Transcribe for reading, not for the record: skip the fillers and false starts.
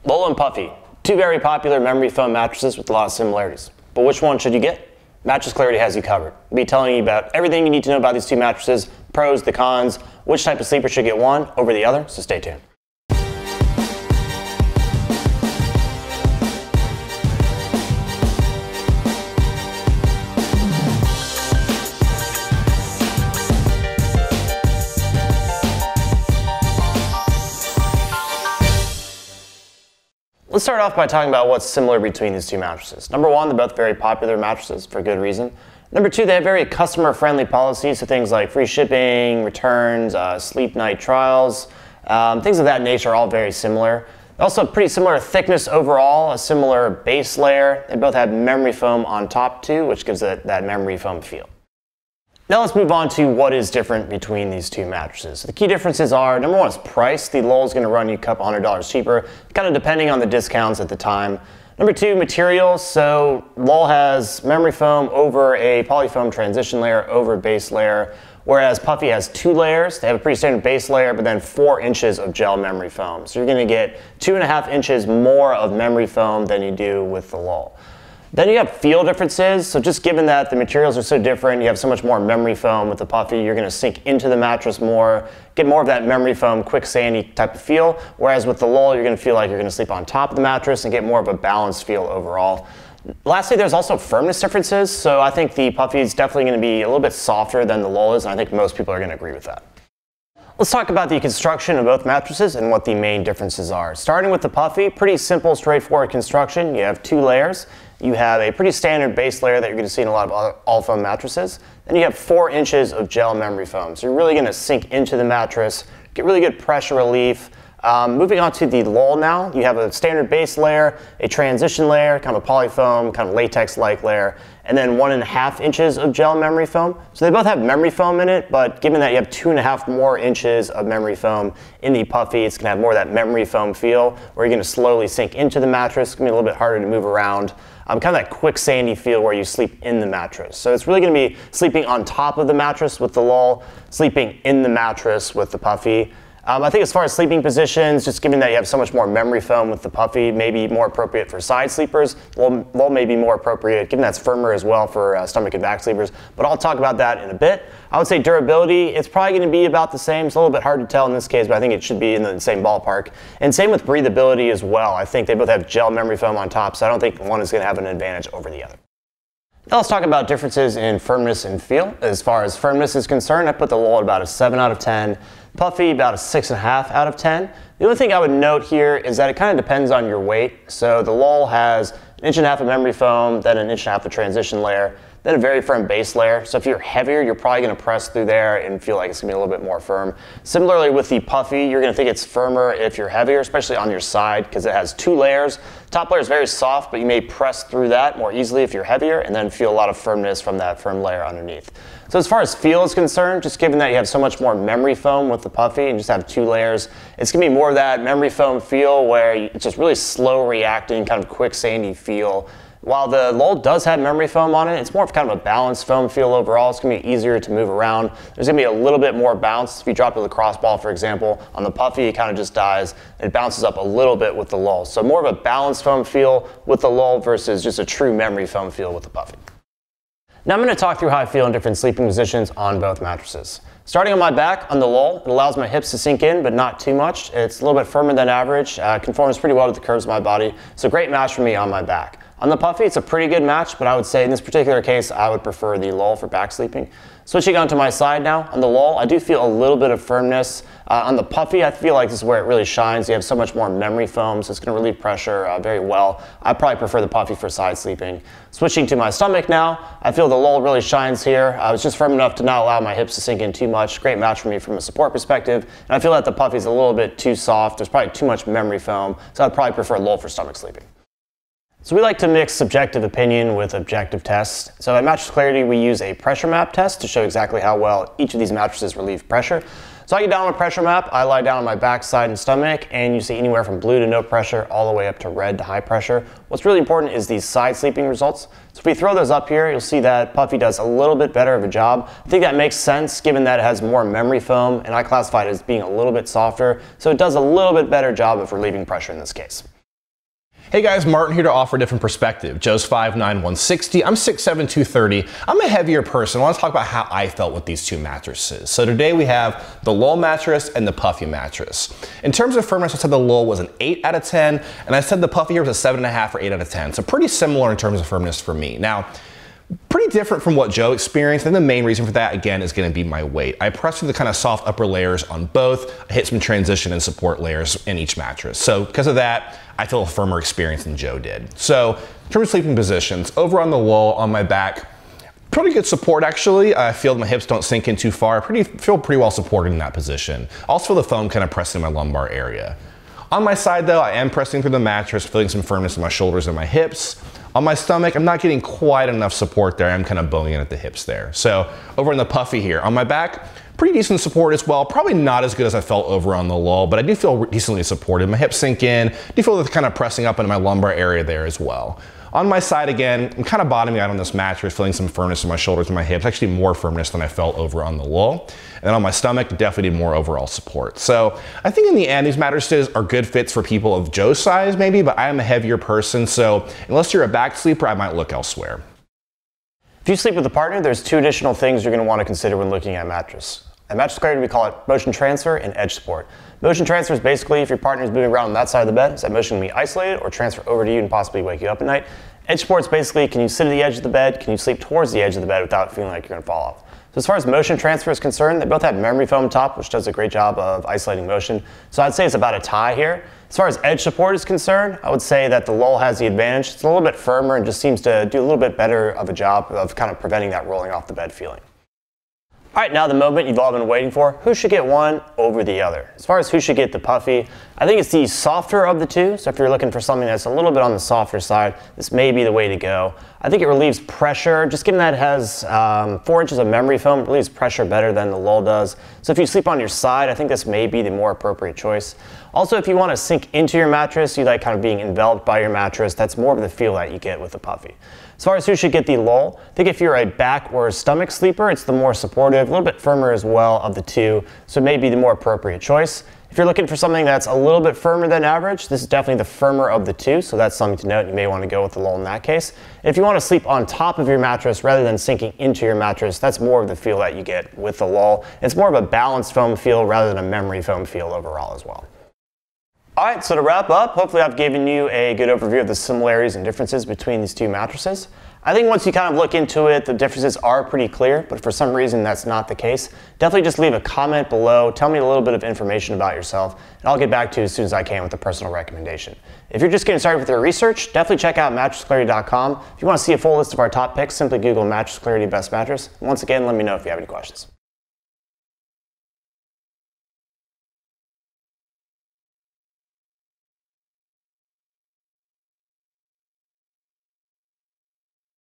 Lull and Puffy, two very popular memory foam mattresses with a lot of similarities. But which one should you get? Mattress Clarity has you covered. We'll be telling you about everything you need to know about these two mattresses, pros, the cons, which type of sleeper should get one over the other, so stay tuned. Let's start off by talking about what's similar between these two mattresses. Number one, they're both very popular mattresses for good reason. Number two, they have very customer-friendly policies, so things like free shipping, returns, sleep night trials, things of that nature are all very similar. Also, pretty similar thickness overall, a similar base layer. They both have memory foam on top too, which gives it that memory foam feel. Now let's move on to what is different between these two mattresses. The key differences are, number one is price. The Lull is going to run you a couple $100 cheaper, kind of depending on the discounts at the time. Number two, materials. So Lull has memory foam over a polyfoam transition layer over a base layer, whereas Puffy has two layers. They have a pretty standard base layer, but then 4 inches of gel memory foam. So you're going to get 2.5 inches more of memory foam than you do with the Lull. Then you have feel differences, so just given that the materials are so different, you have so much more memory foam with the Puffy, you're going to sink into the mattress more, get more of that memory foam, quick sandy type of feel, whereas with the Lull, you're going to feel like you're going to sleep on top of the mattress and get more of a balanced feel overall. Lastly, there's also firmness differences, so I think the Puffy is definitely going to be a little bit softer than the Lull is, and I think most people are going to agree with that. Let's talk about the construction of both mattresses and what the main differences are. Starting with the Puffy, pretty simple, straightforward construction. You have 2 layers. You have a pretty standard base layer that you're going to see in a lot of other all-foam mattresses. Then you have 4 inches of gel memory foam. So you're really going to sink into the mattress, get really good pressure relief. Moving on to the Lull now, you have a standard base layer, a transition layer, kind of a polyfoam, kind of latex-like layer, and then 1.5 inches of gel memory foam. So they both have memory foam in it, but given that you have 2.5 more inches of memory foam in the Puffy, it's going to have more of that memory foam feel, where you're going to slowly sink into the mattress. It's going to be a little bit harder to move around. Kind of that quick sandy feel where you sleep in the mattress. So it's really going to be sleeping on top of the mattress with the Lull, sleeping in the mattress with the Puffy. I think as far as sleeping positions, just given that you have so much more memory foam with the Puffy, maybe more appropriate for side sleepers. Lull may be more appropriate, given that's firmer as well for stomach and back sleepers, but I'll talk about that in a bit. I would say durability, it's probably going to be about the same. It's a little bit hard to tell in this case, but I think it should be in the same ballpark. And same with breathability as well. I think they both have gel memory foam on top, so I don't think one is going to have an advantage over the other. Now let's talk about differences in firmness and feel. As far as firmness is concerned, I put the Lull at about a 7 out of 10, Puffy about a 6.5 out of 10. The only thing I would note here is that it kind of depends on your weight. So the Lull has 1.5 inches of memory foam, then 1.5 inches of transition layer, then a very firm base layer. So if you're heavier, you're probably going to press through there and feel like it's going to be a little bit more firm. Similarly with the Puffy, you're going to think it's firmer if you're heavier, especially on your side, because it has 2 layers. Top layer is very soft, but you may press through that more easily if you're heavier, and then feel a lot of firmness from that firm layer underneath. So as far as feel is concerned, just given that you have so much more memory foam with the Puffy and just have 2 layers, it's going to be more of that memory foam feel where it's just really slow reacting, kind of quick sandy feel. While the Lull does have memory foam on it, it's more of kind of a balanced foam feel overall. It's going to be easier to move around. There's going to be a little bit more bounce. If you drop to the crossball, for example, on the Puffy, it kind of just dies. It bounces up a little bit with the Lull. So more of a balanced foam feel with the Lull versus just a true memory foam feel with the Puffy. Now I'm going to talk through how I feel in different sleeping positions on both mattresses. Starting on my back, on the Lull, it allows my hips to sink in, but not too much. It's a little bit firmer than average, conforms pretty well to the curves of my body. It's a great match for me on my back. On the Puffy, it's a pretty good match, but I would say in this particular case, I would prefer the Lull for back sleeping. Switching onto my side now, on the Lull, I do feel a little bit of firmness. On the Puffy, I feel like this is where it really shines. You have so much more memory foam, so it's going to relieve pressure very well. I probably prefer the Puffy for side sleeping. Switching to my stomach now, I feel the Lull really shines here. It's just firm enough to not allow my hips to sink in too much. Great match for me from a support perspective. And I feel that the Puffy's a little bit too soft. There's probably too much memory foam, so I'd probably prefer Lull for stomach sleeping. So we like to mix subjective opinion with objective tests. So at Mattress Clarity, we use a pressure map test to show exactly how well each of these mattresses relieve pressure. So I get down on a pressure map, I lie down on my back, side, and stomach, and you see anywhere from blue to no pressure all the way up to red to high pressure. What's really important is these side sleeping results. So if we throw those up here, you'll see that Puffy does a little bit better of a job. I think that makes sense given that it has more memory foam, and I classify it as being a little bit softer, so it does a little bit better job of relieving pressure in this case. Hey guys, Martin here to offer a different perspective. Joe's 5'9", 160. I'm 6'7", 230. I'm a heavier person. I want to talk about how I felt with these two mattresses. So today we have the Lull mattress and the Puffy mattress. In terms of firmness, I said the Lull was an 8 out of 10, and I said the Puffy here was a 7.5 or 8 out of 10. So pretty similar in terms of firmness for me. Now, pretty different from what Joe experienced, and the main reason for that, again, is going to be my weight. I pressed through the kind of soft upper layers on both. I hit some transition and support layers in each mattress. So because of that, I feel a firmer experience than Joe did. So in terms of sleeping positions, over on the Lull, on my back, pretty good support actually. I feel my hips don't sink in too far. Feel pretty well supported in that position. I also feel the foam kind of pressing my lumbar area. On my side though, I am pressing through the mattress, feeling some firmness in my shoulders and my hips. On my stomach, I'm not getting quite enough support there. I'm kind of bowing in at the hips there. So over in the Puffy here, on my back, pretty decent support as well. Probably not as good as I felt over on the Lull, but I do feel decently supported. My hips sink in. I do feel the kind of pressing up into my lumbar area there as well. On my side again, I'm kind of bottoming out on this mattress, feeling some firmness in my shoulders and my hips, actually more firmness than I felt over on the Lull. And then on my stomach, definitely need more overall support. So I think in the end, these mattresses are good fits for people of Joe's size maybe, but I am a heavier person, so unless you're a back sleeper, I might look elsewhere. If you sleep with a partner, there's two additional things you're going to want to consider when looking at a mattress. At Mattress Clarity, we call it motion transfer and edge support. Motion transfer is basically if your partner is moving around on that side of the bed, is that motion going to be isolated or transfer over to you and possibly wake you up at night? Edge support is basically, can you sit at the edge of the bed? Can you sleep towards the edge of the bed without feeling like you're going to fall off? So as far as motion transfer is concerned, they both have memory foam top, which does a great job of isolating motion. So I'd say it's about a tie here. As far as edge support is concerned, I would say that the Lull has the advantage. It's a little bit firmer and just seems to do a little bit better of a job of kind of preventing that rolling off the bed feeling. All right, now the moment you've all been waiting for, who should get one over the other? As far as who should get the Puffy, I think it's the softer of the two. So if you're looking for something that's a little bit on the softer side, this may be the way to go. I think it relieves pressure. Just given that it has 4 inches of memory foam, it relieves pressure better than the Lull does. So if you sleep on your side, I think this may be the more appropriate choice. Also, if you want to sink into your mattress, you like kind of being enveloped by your mattress, that's more of the feel that you get with the Puffy. As far as who should get the Lull, I think if you're a back or a stomach sleeper, it's the more supportive, a little bit firmer as well of the two, so it may be the more appropriate choice. If you're looking for something that's a little bit firmer than average, this is definitely the firmer of the two, so that's something to note. You may want to go with the Lull in that case. If you want to sleep on top of your mattress rather than sinking into your mattress, that's more of the feel that you get with the Lull. It's more of a balanced foam feel rather than a memory foam feel overall as well. All right, so to wrap up, hopefully I've given you a good overview of the similarities and differences between these two mattresses. I think once you kind of look into it, the differences are pretty clear, but if for some reason that's not the case, definitely just leave a comment below, tell me a little bit of information about yourself, and I'll get back to you as soon as I can with a personal recommendation. If you're just getting started with your research, definitely check out mattressclarity.com. If you want to see a full list of our top picks, simply Google Mattress Clarity Best Mattress. And once again, let me know if you have any questions.